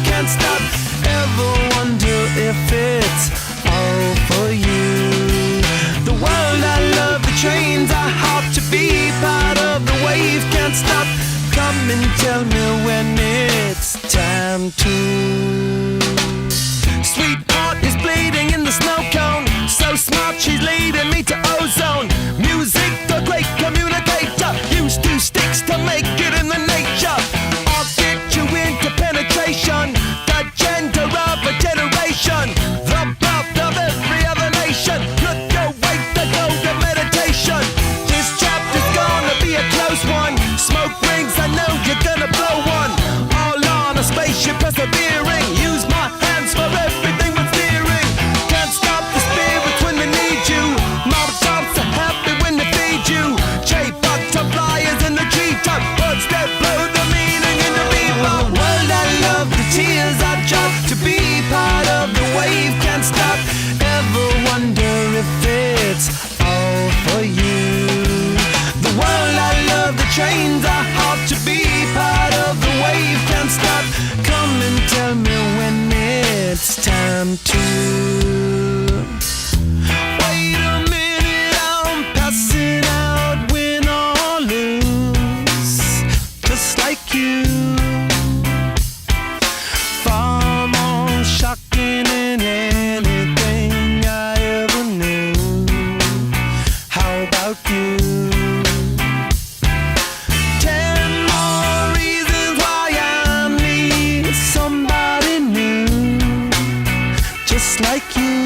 can't stop. Ever wonder if it's all for you? The world I love, the trains I hop to be part of the wave, can't stop. Come and tell me when it's time to. Sweetheart is bleeding in the snow cone, so smart she's leading me to ozone. Music, the great communicator, used two sticks to make it in the nature. I'll get you into penetration, the gender of a generation, the birth of every other nation. Look your way to go to meditation. This chapter's gonna be a close one. Smoke rings, I know you're gonna blow one. All on a spaceship persevering. Use my hands for everything but steering. Can't stop the spirits when they need you. Mountaintops are happy when they feed you. J butterflies in the treetop, birds that blow the meaning in the bebop. World I love, the tears I drop to be part of the wave, can't stop. Ever wonder if it's all for you? The world I love, the trains I hop to be part of the wave, can't stop. Come and tell me when it's time to. Wait a minute, I'm passing out, win or lose, just like you. Far more shocking than anything I ever knew. How about you? 10 more reasons why I need somebody new, just like you.